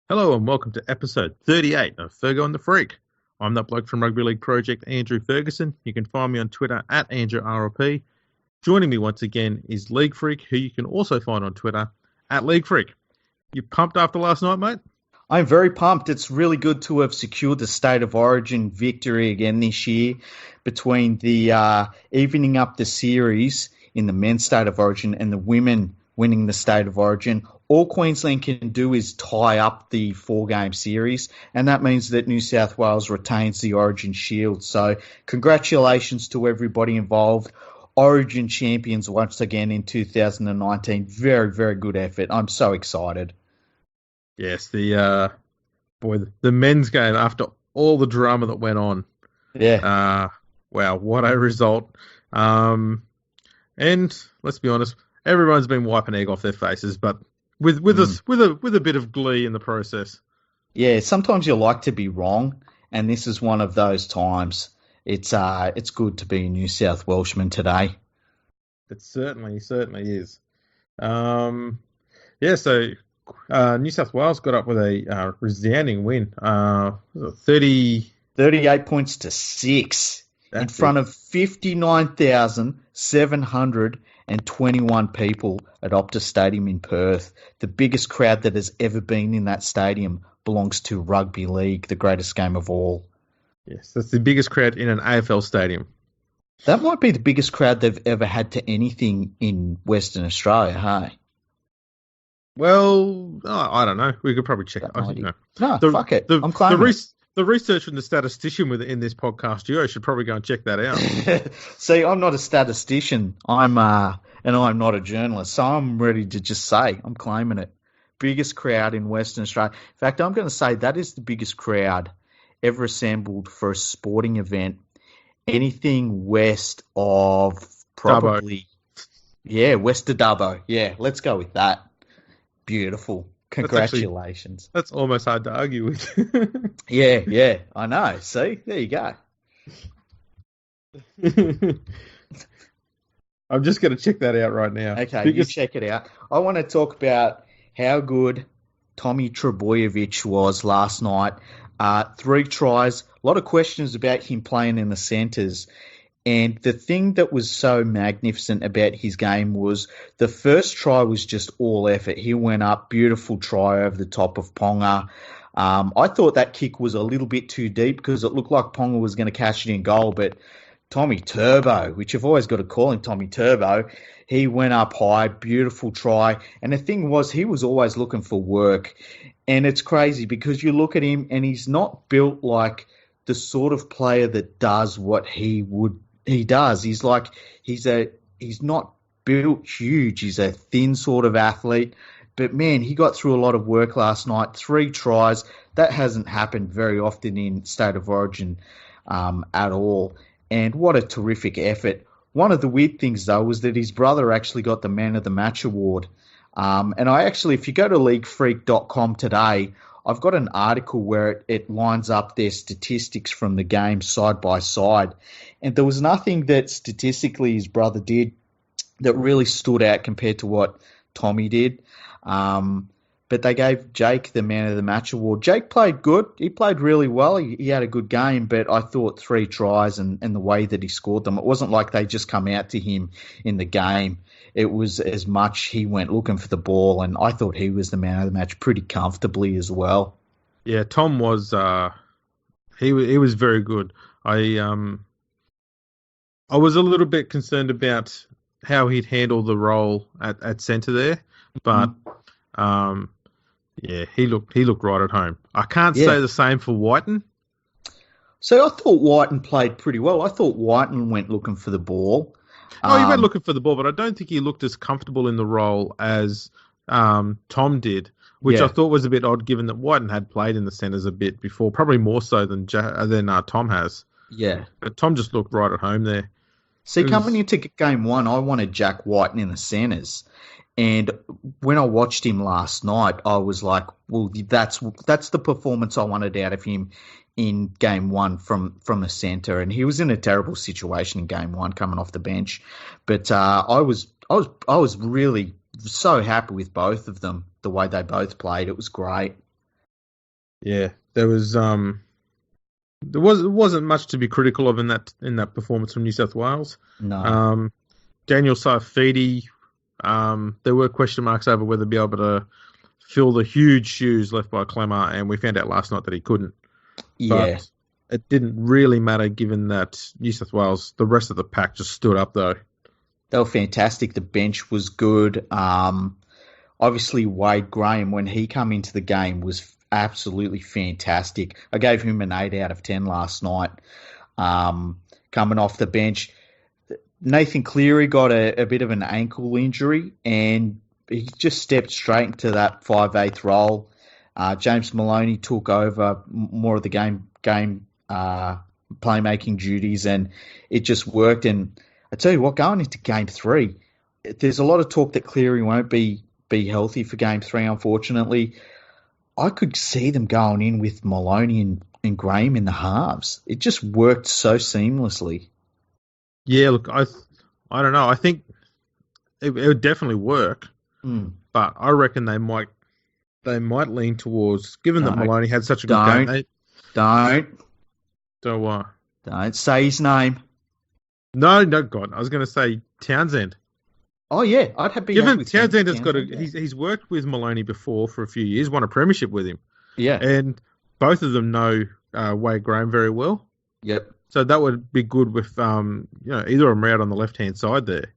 Hello and welcome to episode 38 of Fergo and the Freak. I'm that bloke from Rugby League Project, Andrew Ferguson. You can find me on Twitter at AndrewRLP. Joining me once again is League Freak, who you can also find on Twitter at League Freak. You pumped after last night, mate? I'm very pumped. It's really good to have secured the State of Origin victory again this year between the evening up the series in the men's State of Origin and the women winning the State of Origin. All Queensland can do is tie up the four-game series, and that means that New South Wales retains the Origin Shield. So congratulations to everybody involved. Origin champions once again in 2019. Very, very good effort. I'm so excited. Yes, the men's game after all the drama that went on. Yeah. Wow, what a result. And let's be honest, everyone's been wiping egg off their faces, but with a bit of glee in the process. Yeah, sometimes you like to be wrong, and this is one of those times. It's good to be a New South Welshman today. It certainly is. So New South Wales got up with a resounding win. 38 points to 6 in front of 59,721 people at Optus Stadium in Perth. The biggest crowd that has ever been in that stadium belongs to Rugby League, the greatest game of all. Yes, that's the biggest crowd in an AFL stadium. That might be the biggest crowd they've ever had to anything in Western Australia, hey? Well, I don't know. We could probably check it. Fuck it. I'm claiming it. The research from the statistician in this podcast duo should probably go and check that out. See, I'm not a statistician. I'm not a journalist, so I'm ready to just say I'm claiming it. Biggest crowd in Western Australia. In fact, I'm going to say that is the biggest crowd ever assembled for a sporting event. Anything west of probably, west of Dubbo. Yeah, let's go with that. Beautiful. Congratulations. That's almost hard to argue with. Yeah, I know. See, there you go. I'm just going to check that out right now. Okay, you check it out. I want to talk about how good Tommy Trbojevic was last night. 3 tries, a lot of questions about him playing in the centres. And the thing that was so magnificent about his game was the first try was just all effort. He went up, beautiful try over the top of Ponga. I thought that kick was a little bit too deep because it looked like Ponga was going to catch it in goal. But Tommy Turbo, which I've always got to call him Tommy Turbo, he went up high, beautiful try. And the thing was, he was always looking for work. And it's crazy because you look at him and he's not built like the sort of player that does what he does. He's not built huge. He's a thin sort of athlete. But, man, he got through a lot of work last night. 3 tries. That hasn't happened very often in State of Origin at all. And what a terrific effort. One of the weird things, though, was that his brother actually got the Man of the Match award. And I actually, if you go to leaguefreak.com today, I've got an article where it lines up their statistics from the game side by side. And there was nothing that statistically his brother did that really stood out compared to what Tommy did. But they gave Jake the Man of the Match award. Jake played good. He played really well. He had a good game, but I thought 3 tries and the way that he scored them, it wasn't like they just come out to him in the game. It was as much he went looking for the ball, and I thought he was the Man of the Match pretty comfortably as well. Yeah, Tom was he was very good. I was a little bit concerned about how he'd handle the role at centre there, but he looked right at home. I can't say the same for Whiten. So I thought Whiten played pretty well. I thought Whiten went looking for the ball. He went looking for the ball, but I don't think he looked as comfortable in the role as Tom did, which I thought was a bit odd given that Whiten had played in the centres a bit before, probably more so than Tom has. Yeah. But Tom just looked right at home there. See, coming into game 1, I wanted Jack Whiten in the centres. And when I watched him last night, I was like, well, that's the performance I wanted out of him in game 1 from the centre. And he was in a terrible situation in game 1 coming off the bench. But I was really so happy with both of them, the way they both played. It was great. Yeah, there wasn't much to be critical of in that performance from New South Wales. No. Um, Daniel Saifidi, there were question marks over whether he'd be able to fill the huge shoes left by Clemmer, and we found out last night that he couldn't. Yeah. But it didn't really matter given that New South Wales, the rest of the pack just stood up though. They were fantastic. The bench was good. Obviously, Wade Graham, when he came into the game, was absolutely fantastic. I gave him an 8 out of 10 last night. Coming off the bench, Nathan Cleary got a bit of an ankle injury, and he just stepped straight into that 5/8 role. James Maloney took over more of the game playmaking duties, and it just worked. And I tell you what, going into Game 3, there's a lot of talk that Cleary won't be healthy for Game 3, unfortunately. I could see them going in with Maloney and Graham in the halves. It just worked so seamlessly. Yeah, look, I don't know. I think it would definitely work, but I reckon they might lean towards, given that Maloney had such a good game. Don't say his name. No, God, I was going to say Townsend. Oh yeah, I'd have been. Given Townsend has he's worked with Maloney before for a few years, won a premiership with him. Yeah, and both of them know Wade Graham very well. Yep. So that would be good with either of them out on the left hand side there.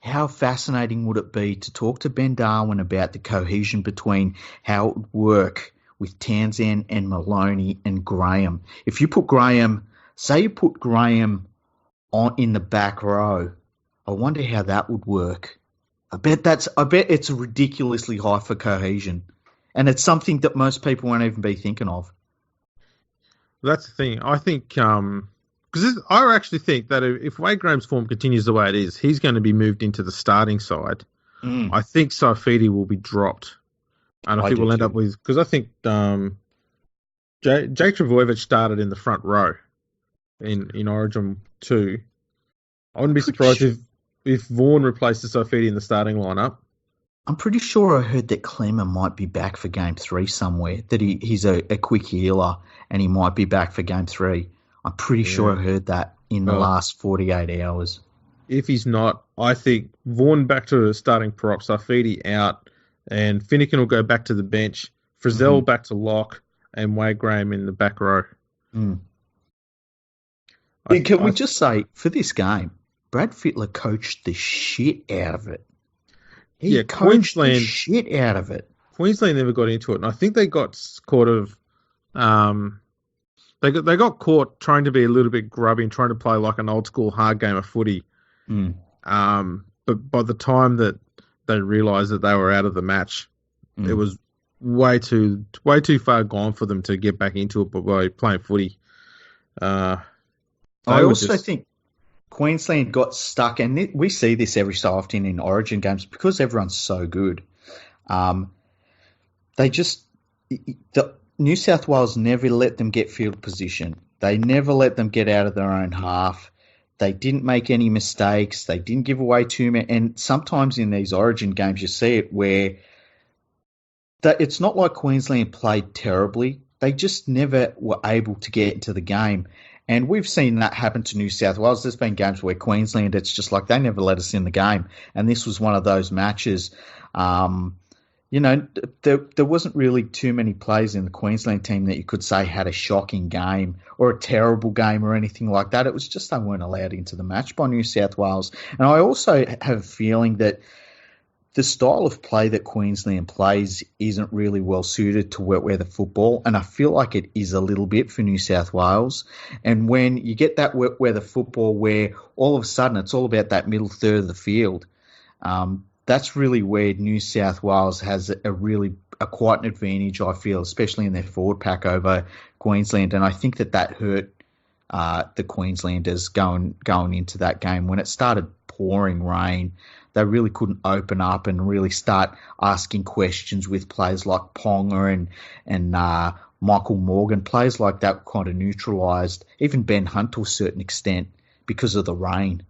How fascinating would it be to talk to Ben Darwin about the cohesion between how it would work with Townsend and Maloney and Graham? If you put Graham, say you put Graham on in the back row, I wonder how that would work. I bet it's ridiculously high for cohesion, and it's something that most people won't even be thinking of. That's the thing. I think because I actually think that if Wade Graham's form continues the way it is, he's going to be moved into the starting side. I think Saifidi will be dropped, and I think we'll end up with, because I think Jake Trbojevic started in the front row in Origin 2. I wouldn't be surprised if Vaughan replaces Saifidi in the starting lineup. I'm pretty sure I heard that Clemmer might be back for Game 3 somewhere, that he's a quick healer and he might be back for Game 3. I'm pretty sure I heard that in the last 48 hours. If he's not, I think Vaughan back to starting prop, Saifidi out, and Finnegan will go back to the bench, Frizzell back to lock, and Wade Graham in the back row. Can we just say, for this game, Brad Fittler coached the shit out of it. He coached the shit out of it. Queensland never got into it, and I think they got caught they got caught trying to be a little bit grubby and trying to play like an old school hard game of footy. But by the time that they realised that they were out of the match, it was way too far gone for them to get back into it by playing footy. I also think Queensland got stuck, and we see this every so often in Origin games because everyone's so good. New South Wales never let them get field position. They never let them get out of their own half. They didn't make any mistakes. They didn't give away too many. And sometimes in these Origin games, you see it where it's not like Queensland played terribly. They just never were able to get into the game. And we've seen that happen to New South Wales. There's been games where Queensland, it's just like they never let us in the game. And this was one of those matches. There wasn't really too many players in the Queensland team that you could say had a shocking game or a terrible game or anything like that. It was just they weren't allowed into the match by New South Wales. And I also have a feeling that the style of play that Queensland plays isn't really well suited to wet weather football, and I feel like it is a little bit for New South Wales. And when you get that wet weather football where all of a sudden it's all about that middle third of the field, that's really where New South Wales has quite an advantage, I feel, especially in their forward pack over Queensland. And I think that hurt the Queenslanders going into that game. When it started pouring rain, they really couldn't open up and really start asking questions with players like Ponga and Michael Morgan. Players like that were kind of neutralised, even Ben Hunt to a certain extent, because of the rain.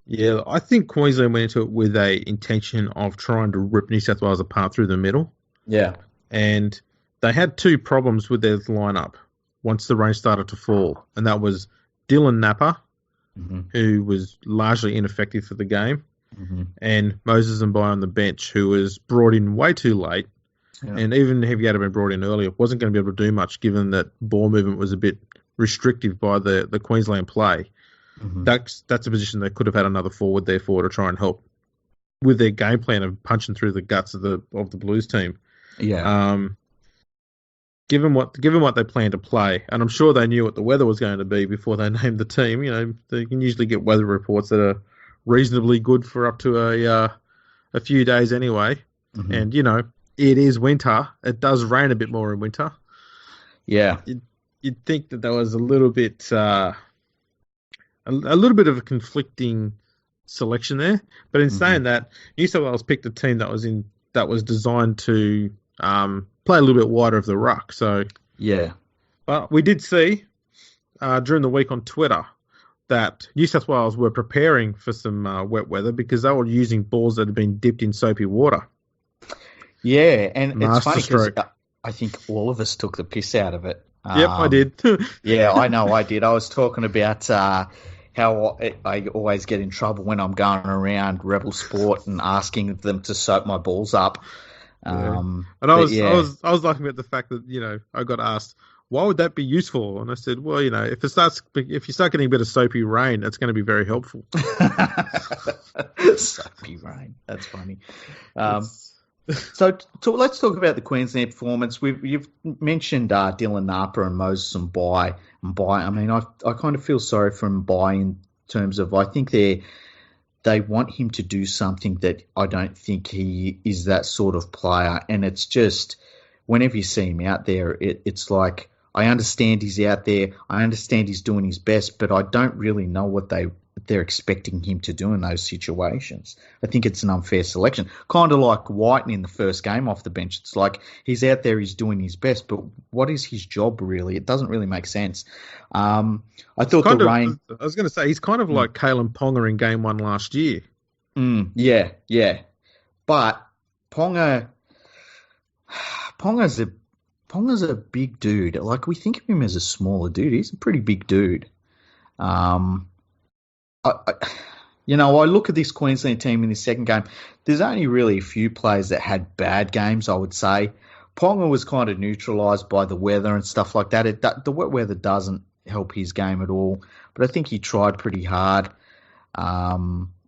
Yeah, I think Queensland went into it with a intention of trying to rip New South Wales apart through the middle. Yeah. And they had two problems with their lineup once the rain started to fall, and that was Dylan Napper, who was largely ineffective for the game, and Moses Mbai on the bench, who was brought in way too late. Yeah. And even if he had been brought in earlier, wasn't going to be able to do much given that ball movement was a bit restrictive by the Queensland play. That's a position they could have had another forward there for to try and help with their game plan of punching through the guts of the Blues team. Yeah. Given what they plan to play, and I'm sure they knew what the weather was going to be before they named the team. You know, they can usually get weather reports that are reasonably good for up to a few days anyway. And you know, it is winter. It does rain a bit more in winter. Yeah. You'd think that there was a little bit of a conflicting selection there. But in saying that, New South Wales picked a team that was designed to play a little bit wider of the ruck. So yeah. But we did see during the week on Twitter that New South Wales were preparing for some wet weather because they were using balls that had been dipped in soapy water. Yeah, and it's funny because I think all of us took the piss out of it. Yep, I did. Yeah, I know I did. I was talking about how I always get in trouble when I'm going around Rebel Sport and asking them to soak my balls up. Yeah. And I was laughing at the fact that, you know, I got asked, why would that be useful? And I said, well, you know, if you start getting a bit of soapy rain, that's going to be very helpful. Soapy rain, that's funny. So let's talk about the Queensland performance. You've mentioned Dylan Napa and Moses Mbai. I mean, I kind of feel sorry for Mbai in terms of I think they want him to do something that I don't think he is that sort of player. And it's just whenever you see him out there, it's like I understand he's out there. I understand he's doing his best, but I don't really know what they're expecting him to do in those situations. I think it's an unfair selection. Kind of like Whiten in the first game off the bench. It's like he's out there, he's doing his best, but what is his job really? It doesn't really make sense. I thought the rain... I was going to say, he's kind of like Kalen Ponga in game one last year. Yeah. But Ponga's a big dude. Like, we think of him as a smaller dude. He's a pretty big dude. I look at this Queensland team in the second game. There's only really a few players that had bad games, I would say. Ponga was kind of neutralised by the weather and stuff like that. The wet weather doesn't help his game at all, but I think he tried pretty hard.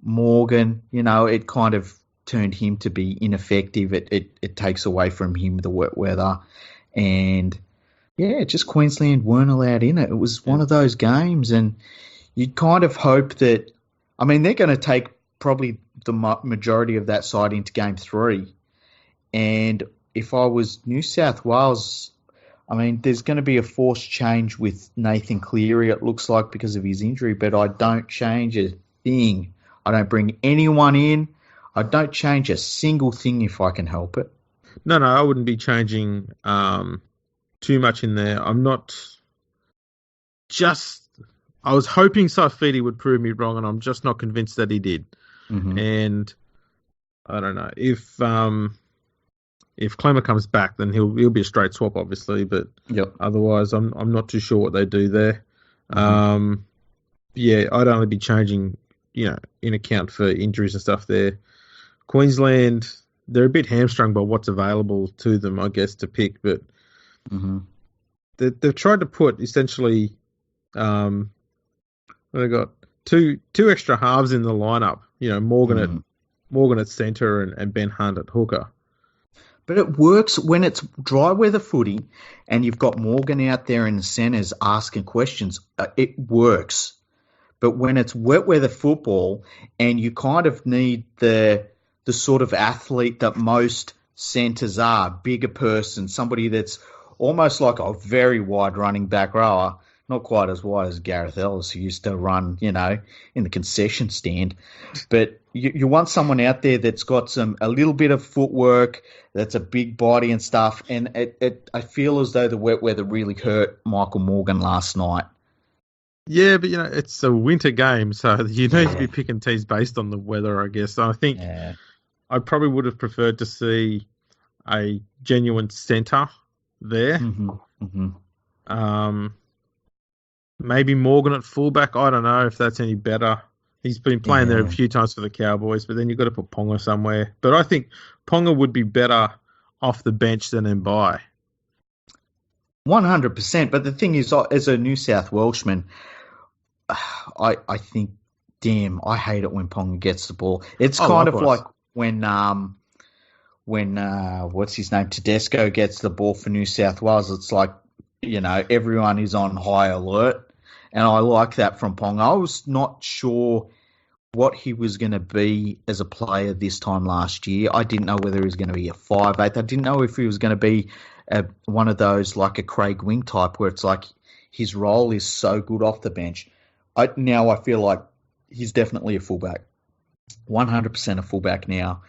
Morgan, it kind of turned him to be ineffective. It takes away from him the wet weather. And, yeah, just Queensland weren't allowed in it. It was one of those games, and you'd kind of hope that, I mean, they're going to take probably the majority of that side into Game 3. And if I was New South Wales, I mean, there's going to be a forced change with Nathan Cleary, it looks like, because of his injury, but I don't change a thing. I don't bring anyone in. I don't change a single thing if I can help it. No, I wouldn't be changing too much in there. I'm not just... I was hoping Saifiti would prove me wrong, and I'm just not convinced that he did. Mm-hmm. And I don't know if Clemmer comes back, then he'll be a straight swap, obviously. But otherwise, I'm not too sure what they do there. Mm-hmm. I'd only be changing, in account for injuries and stuff there. Queensland, they're a bit hamstrung by what's available to them, I guess, to pick. But they've tried to put essentially. They got two extra halves in the lineup. Morgan at centre and Ben Hunt at hooker. But it works when it's dry weather footy and you've got Morgan out there in the centres asking questions. It works. But when it's wet weather football and you kind of need the sort of athlete that most centres are, bigger person, somebody that's almost like a very wide running back rower. Not quite as wide as Gareth Ellis, who used to run, in the concession stand. But you want someone out there that's got a little bit of footwork, that's a big body and stuff. And I feel as though the wet weather really hurt Michael Morgan last night. Yeah, but, it's a winter game, so you need to be picking teams based on the weather, I guess. I think I probably would have preferred to see a genuine centre there. Mm-hmm. Mm-hmm. Maybe Morgan at fullback. I don't know if that's any better. He's been playing there a Yeah. few times for the Cowboys, but then you've got to put Ponga somewhere. But I think Ponga would be better off the bench than in by. 100%. But the thing is, as a New South Welshman, I think, damn, I hate it when Ponga gets the ball. It's kind of likewise. like when what's his name, Tedesco gets the ball for New South Wales. It's like, everyone is on high alert. And I like that from Ponga. I was not sure what he was going to be as a player this time last year. I didn't know whether he was going to be a 5'8". I didn't know if he was going to be one of those like a Craig Wing type where it's like his role is so good off the bench. Now I feel like he's definitely a fullback. 100% a fullback now.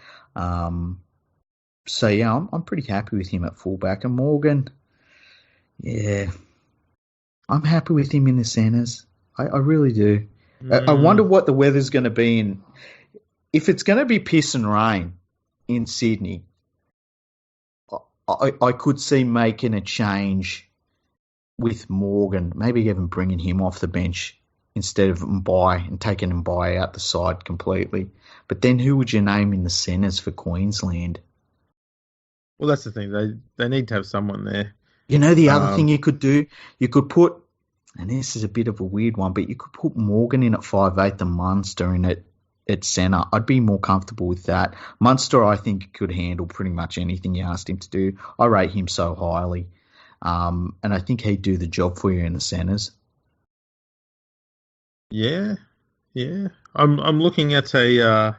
So, yeah, I'm pretty happy with him at fullback. And Morgan, yeah, I'm happy with him in the centres. I really do. I wonder what the weather's going to be in. If it's going to be piss and rain in Sydney, I could see making a change with Morgan, maybe even bringing him off the bench instead of Mbai and taking Mbai out the side completely. But then who would you name in the centres for Queensland? Well, that's the thing. They need to have someone there. The other thing you could do, you could put, and this is a bit of a weird one, but you could put Morgan in at 5'8" and Munster in at centre. I'd be more comfortable with that. Munster, I think, could handle pretty much anything you asked him to do. I rate him so highly. And I think he'd do the job for you in the centres. Yeah. I'm looking at a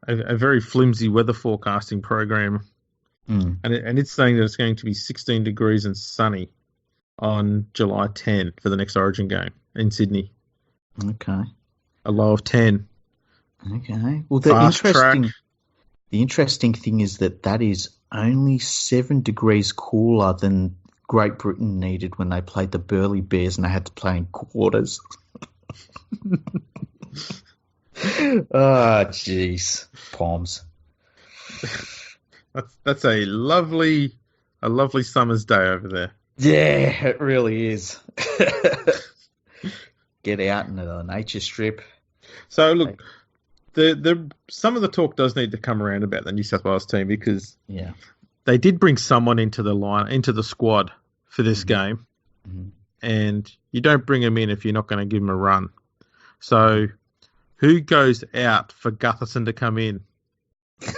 very flimsy weather forecasting program, and it's saying that it's going to be 16 degrees and sunny on July 10 for the next Origin game in Sydney. Okay. A low of 10. Okay. Well, the interesting thing is that is only 7 degrees cooler than Great Britain needed when they played the Burleigh Bears and they had to play in quarters. Oh, jeez. Palms. That's a lovely summer's day over there. Yeah, it really is. Get out into the nature strip. So look, some of the talk does need to come around about the New South Wales team because they did bring someone into the squad for this game, and you don't bring him in if you're not going to give him a run. So who goes out for Gutherson to come in?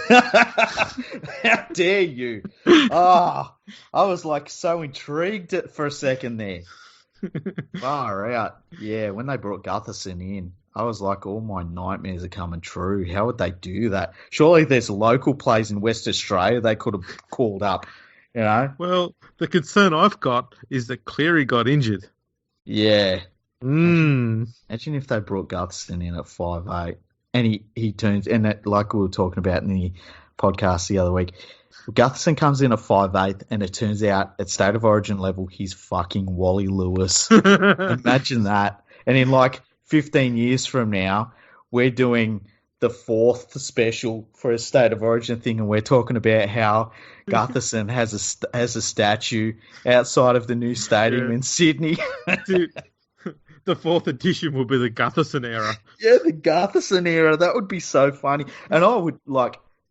How dare you? Oh, I was like so intrigued for a second there. Far out. Yeah, when they brought Gutherson in, I was like, all my nightmares are coming true. How would they do that? Surely there's local plays in West Australia they could have called up, Well, the concern I've got is that Cleary got injured. Yeah. Imagine if they brought Gutherson in at 5'8". And he turns, and that, like we were talking about in the podcast the other week, Gutherson comes in at 5'8", and it turns out at State of Origin level, he's fucking Wally Lewis. Imagine that. And in like 15 years from now, we're doing the 4th special for a State of Origin thing, and we're talking about how Gutherson has a statue outside of the new stadium in Sydney. Dude. The 4th edition will be the Gutherson era. Yeah, the Gutherson era. That would be so funny. And I would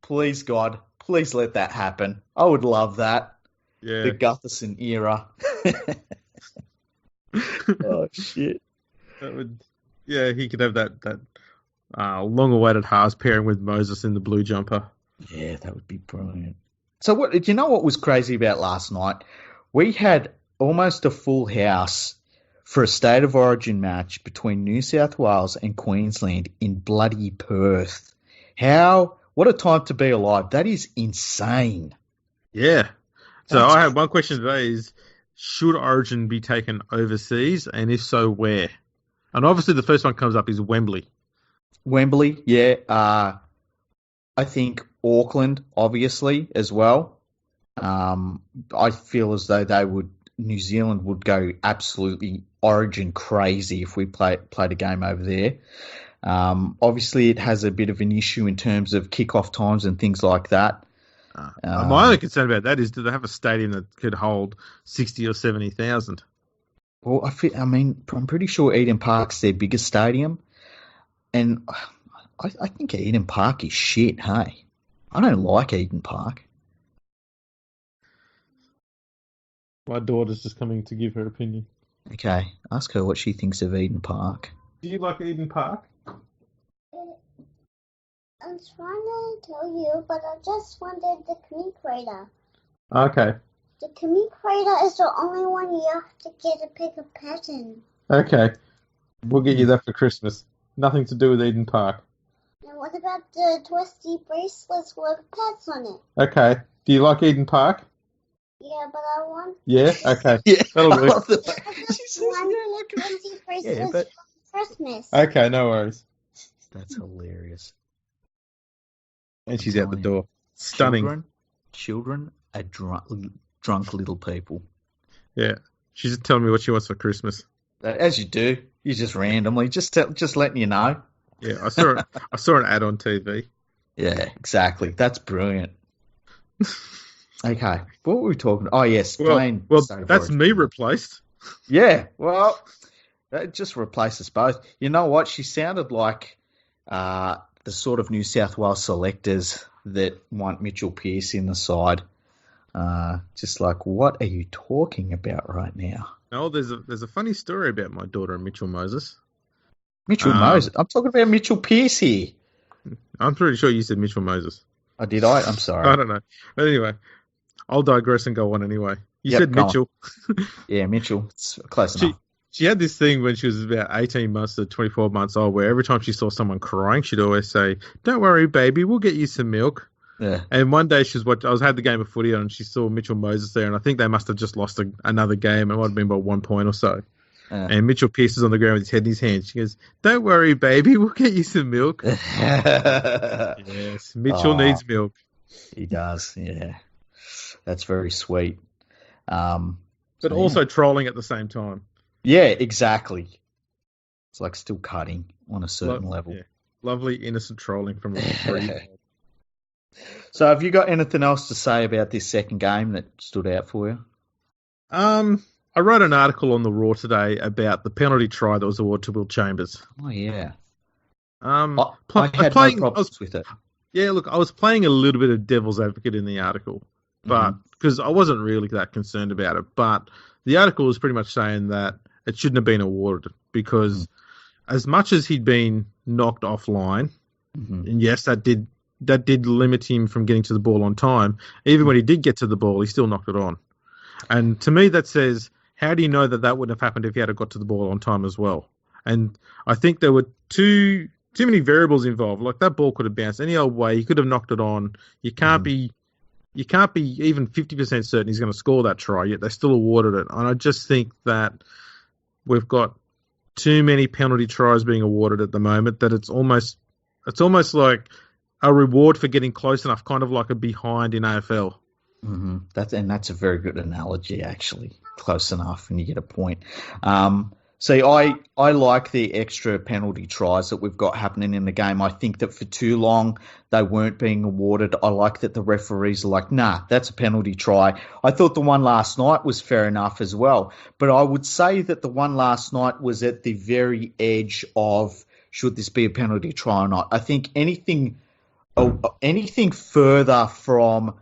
please God, please let that happen. I would love that. Yeah. The Gutherson era. Oh, shit. He could have that long-awaited Haas pairing with Moses in the blue jumper. Yeah, that would be brilliant. So do you know what was crazy about last night? We had almost a full house for a State of Origin match between New South Wales and Queensland in bloody Perth. What a time to be alive. That is insane. Yeah. So I have one question today is, should Origin be taken overseas? And if so, where? And obviously the first one comes up is Wembley. Wembley, yeah. I think Auckland, obviously, as well. I feel as though New Zealand would go absolutely Origin crazy if we played a game over there. Obviously, it has a bit of an issue in terms of kickoff times and things like that. My only concern about that is, do they have a stadium that could hold 60 or 70,000? Well, I'm pretty sure Eden Park's their biggest stadium, and I think Eden Park is shit. Hey, I don't like Eden Park. My daughter's just coming to give her opinion. Okay, ask her what she thinks of Eden Park. Do you like Eden Park? I'm trying to tell you, but I just wanted the communicator. Okay. The communicator is the only one you have to get to pick a pattern. Okay. We'll get you that for Christmas. Nothing to do with Eden Park. And what about the twisty bracelets with pets on it? Okay. Do you like Eden Park? Yeah, but I want... Yeah? Okay. Yeah, That'll do. I just want twisty bracelets for Christmas. Okay, no worries. That's hilarious. And she's out the door. Stunning. Children are drunk little people. Yeah. She's just telling me what she wants for Christmas. As you do. You just randomly, just letting you know. Yeah, I saw an ad on TV. Yeah, exactly. That's brilliant. Okay, what were we talking? Oh yes, plain. Well, that's me replaced. Yeah, well, that just replaces both. You know what? She sounded like the sort of New South Wales selectors that want Mitchell Pearce in the side. Just like, what are you talking about right now? No, there's a funny story about my daughter and Mitchell Moses. Mitchell Moses? I'm talking about Mitchell Pearce here. I'm pretty sure you said Mitchell Moses. Oh, did I? I'm sorry. I don't know. But anyway, I'll digress and go on anyway. You said Mitchell. Yeah, Mitchell. It's close enough. She had this thing when she was about 18 months to 24 months old where every time she saw someone crying, she'd always say, "Don't worry, baby, we'll get you some milk." Yeah. And one day had the game of footy on and she saw Mitchell Moses there, and I think they must have just lost another game. It might have been by 1 point or so. Yeah. And Mitchell Pearce is on the ground with his head in his hands. She goes, "Don't worry, baby, we'll get you some milk." Yes, Mitchell needs milk. He does, yeah. That's very sweet. But also trolling at the same time. Yeah, exactly. It's like still cutting on a certain level. Yeah. Lovely, innocent trolling from a 3-year-old. So have you got anything else to say about this second game that stood out for you? I wrote an article on the Raw today about the penalty try that was awarded to Will Chambers. Oh, yeah. I had no problems with it. Yeah, look, I was playing a little bit of devil's advocate in the article, but because I wasn't really that concerned about it. But the article was pretty much saying that it shouldn't have been awarded because as much as he'd been knocked offline, and yes, that did limit him from getting to the ball on time. Even when he did get to the ball, he still knocked it on. And to me, that says, how do you know that wouldn't have happened if he had got to the ball on time as well? And I think there were too many variables involved. Like that ball could have bounced any old way. He could have knocked it on. You can't be even 50% certain he's going to score that try, yet they still awarded it. And I just think that we've got too many penalty tries being awarded at the moment that it's almost like a reward for getting close enough, kind of like a behind in AFL. That's a very good analogy, actually. Close enough, and you get a point. See, I like the extra penalty tries that we've got happening in the game. I think that for too long they weren't being awarded. I like that the referees are like, nah, that's a penalty try. I thought the one last night was fair enough as well. But I would say that the one last night was at the very edge of should this be a penalty try or not. I think anything further from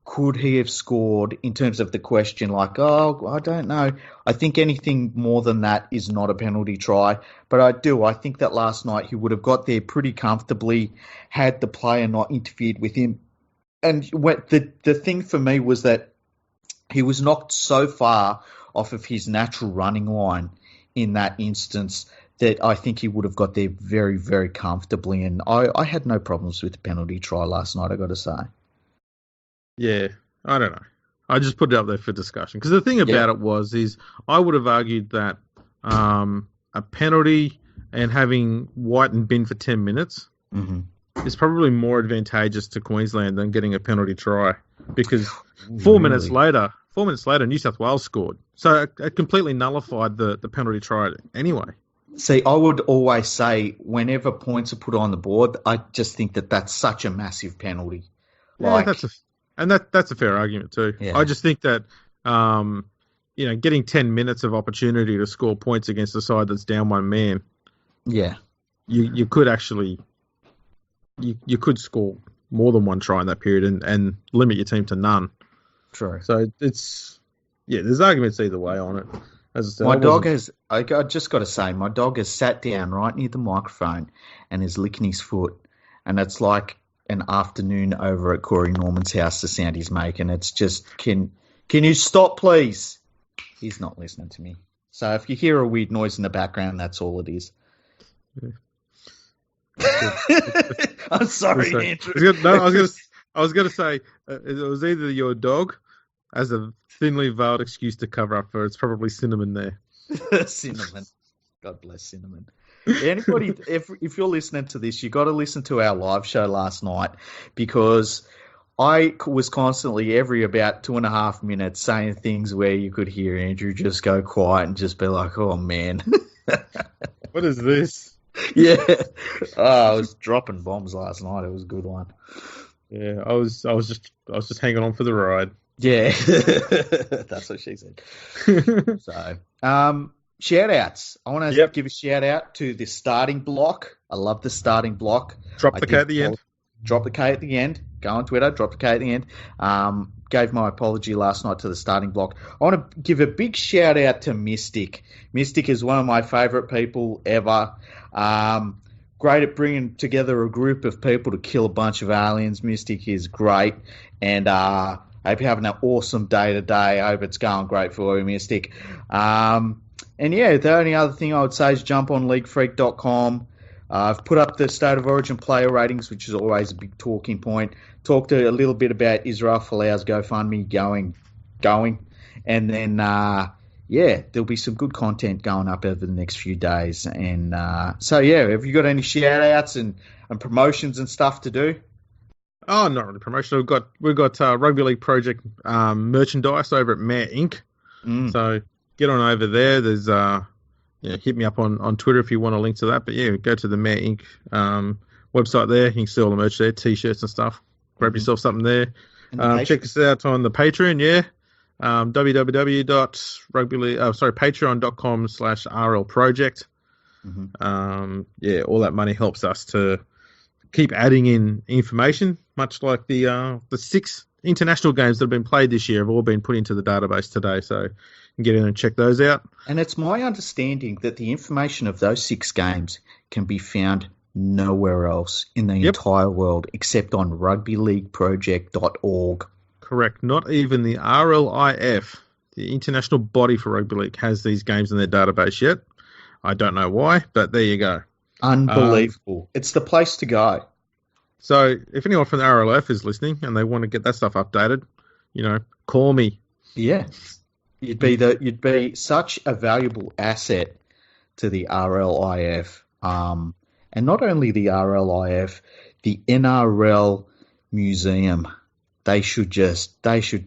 could he have scored in terms of the question, like, oh, I don't know. I think anything more than that is not a penalty try. But I think that last night he would have got there pretty comfortably had the player not interfered with him. And the thing for me was that he was knocked so far off of his natural running line in that instance that I think he would have got there very, very comfortably. And I had no problems with the penalty try last night, I got to say. Yeah, I don't know. I just put it up there for discussion. Because the thing about it is I would have argued that a penalty and having White bin for 10 minutes is probably more advantageous to Queensland than getting a penalty try. Because 4 minutes later, New South Wales scored. So it completely nullified the penalty try anyway. See, I would always say whenever points are put on the board, I just think that that's such a massive penalty. Yeah, And that's a fair argument too. Yeah. I just think that, getting 10 minutes of opportunity to score points against a side that's down one man, Yeah. you could actually, you could score more than one try in that period and limit your team to none. True. So there's arguments either way on it. As I said, I just got to say, my dog has sat down right near the microphone and is licking his foot. And it's like an afternoon over at Corey Norman's house, the sound he's making. It's just, can you stop, please? He's not listening to me. So if you hear a weird noise in the background, that's all it is. Yeah. I'm sorry, Andrew. I was going to say it was either your dog as a thinly veiled excuse to cover up for it's probably Cinnamon there. Cinnamon. God bless Cinnamon. Anybody, if you're listening to this, you got to listen to our live show last night because I was constantly every about 2.5 minutes saying things where you could hear Andrew just go quiet and just be like, "Oh man, what is this?" Yeah, I was dropping bombs last night. It was a good one. Yeah, I was just hanging on for the ride. Yeah, that's what she said. So, shout outs. I want to give a shout out to the starting block. I love the starting block. Drop the K at the end. Drop the K at the end. Go on Twitter, drop the K at the end. Gave my apology last night to the starting block. I want to give a big shout out to Mystic. Mystic is one of my favourite people ever. Great at bringing together a group of people to kill a bunch of aliens. Mystic is great. And I hope you're having an awesome day today. I hope it's going great for you, Mystic. And yeah, the only other thing I would say is jump on leaguefreak.com. I've put up the State of Origin player ratings, which is always a big talking point. Talked a little bit about Israel Folau's GoFundMe going. And then, there'll be some good content going up over the next few days. And have you got any shout-outs and promotions and stuff to do? Oh, not really promotion. We've got Rugby League Project merchandise over at Mare Inc. So get on over there. There's hit me up on Twitter if you want a link to that. But yeah, go to the Mare Inc. Website there. You can see all the merch there, t-shirts and stuff. Grab yourself something there. Check us out on the Patreon. Yeah, patreon.com/RL Project. All that money helps us to keep adding in information, much like the 6 international games that have been played this year have all been put into the database today, so you can get in and check those out. And it's my understanding that the information of those 6 games can be found nowhere else in the entire world except on rugbyleagueproject.org. Correct. Not even the RLIF, the international body for rugby league, has these games in their database yet. I don't know why, but there you go. Unbelievable. It's the place to go. So if anyone from the RLF is listening and they want to get that stuff updated, call me. Yeah. You'd be such a valuable asset to the RLIF. And not only the RLIF, the NRL Museum. They should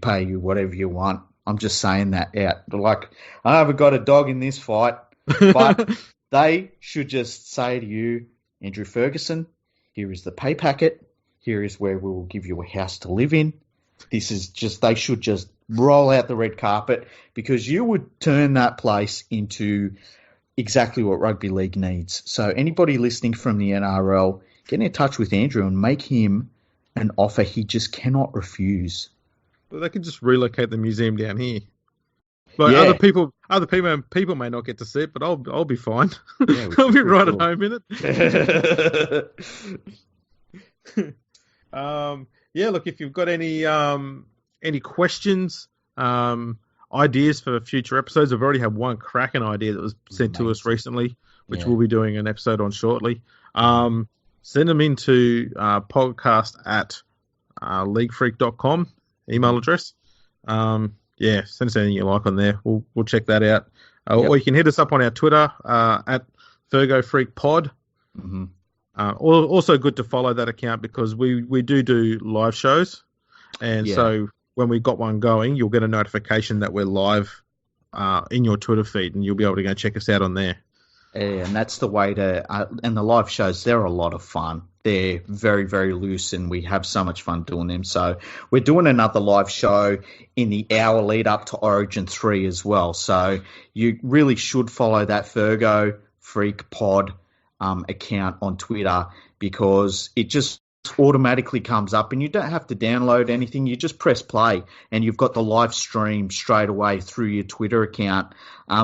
pay you whatever you want. I'm just saying that out. Like, I haven't got a dog in this fight, but they should just say to you, Andrew Ferguson, here is the pay packet. Here is where we will give you a house to live in. They should just roll out the red carpet because you would turn that place into exactly what rugby league needs. So anybody listening from the NRL, get in touch with Andrew and make him an offer he just cannot refuse. Well, they could just relocate the museum down here. But other people may not get to see it, but I'll be fine. Yeah, I'll be right at home in it. Look, if you've got any questions, ideas for future episodes, I've already had one cracking idea that was sent to us recently, which we'll be doing an episode on shortly. Send them into podcast at leaguefreak.com email address. Send us anything you like on there. We'll check that out. Or you can hit us up on our Twitter at FergoFreakPod. Mm-hmm. Also good to follow that account because we do live shows. And so when we got one going, you'll get a notification that we're live in your Twitter feed and you'll be able to go check us out on there. Yeah, and that's the way to and the live shows, they're a lot of fun. they're very, very loose, and we have so much fun doing them. So we're doing another live show in the hour lead up to Origin 3 as well. So you really should follow that Fergo Freak Pod account on Twitter, because it just automatically comes up and you don't have to download anything. You just press play and you've got the live stream straight away through your Twitter account.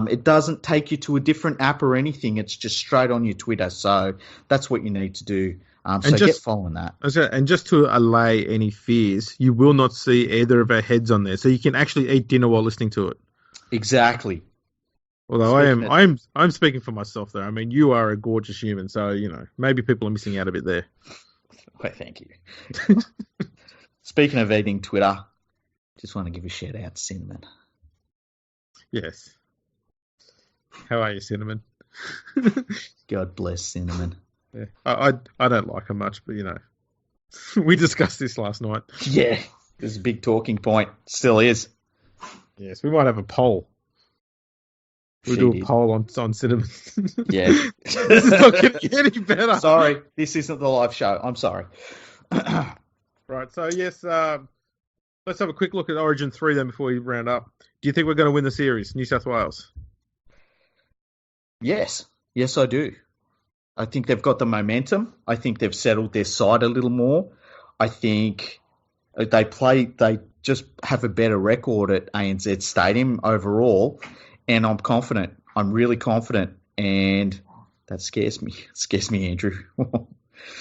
It doesn't take you to a different app or anything. It's just straight on your Twitter. So that's what you need to do. So get following that. And just to allay any fears, you will not see either of our heads on there. So you can actually eat dinner while listening to it. Exactly. Although I'm speaking for myself there. I mean, you are a gorgeous human, so maybe people are missing out a bit there. Well, thank you. Speaking of eating Twitter, just want to give a shout out to Cinnamon. Yes. How are you, Cinnamon? God bless Cinnamon. Yeah. I don't like her much, but we discussed this last night. Yeah, there's a big talking point. Still is. Yes, we might have a poll. We'll do a poll on Cinnamon. Yeah. This is not getting any better. Sorry, this isn't the live show. I'm sorry. Right, so yes, let's have a quick look at Origin 3 then before we round up. Do you think we're going to win the series, New South Wales? Yes. Yes, I do. I think they've got the momentum. I think they've settled their side a little more. I think they just have a better record at ANZ Stadium overall. And I'm confident. I'm really confident, and that scares me. It scares me, Andrew.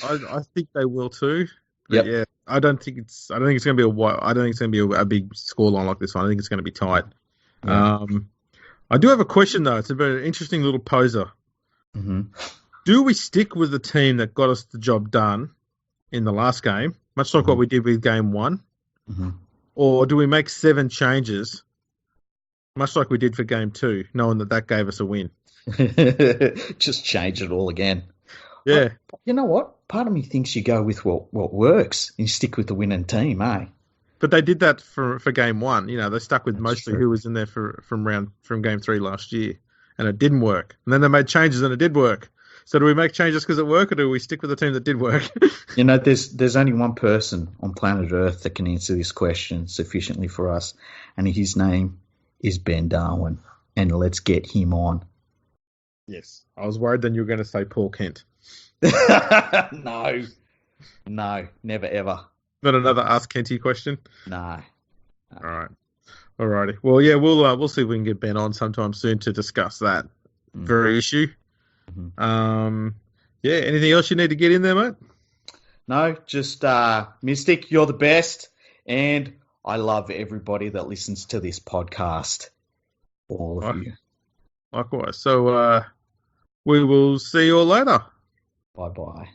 I think they will too. Yep. Yeah, I don't think it's going to be a big scoreline like this one. I think it's going to be tight. Yeah. I do have a question though. It's a very interesting little poser. Mm-hmm. Do we stick with the team that got us the job done in the last game, much like what we did with game 1, or do we make 7 changes? Much like we did for Game 2, knowing that gave us a win. Just change it all again. Yeah. But you know what? Part of me thinks you go with what works and you stick with the winning team, eh? But they did that for Game 1. They stuck with mostly who was in there from Game 3 last year, and it didn't work. And then they made changes and it did work. So do we make changes because it worked, or do we stick with the team that did work? There's only one person on planet Earth that can answer this question sufficiently for us, and his name is Ben Darwin, and let's get him on. Yes. I was worried then you were going to say Paul Kent. No, never ever. Not another Ask Kenty question? No. All right. All righty. Well, yeah, we'll see if we can get Ben on sometime soon to discuss that very issue. Mm-hmm. Yeah, anything else you need to get in there, mate? No, just Mystic, you're the best, and I love everybody that listens to this podcast. All of you. Likewise. So we will see you all later. Bye-bye.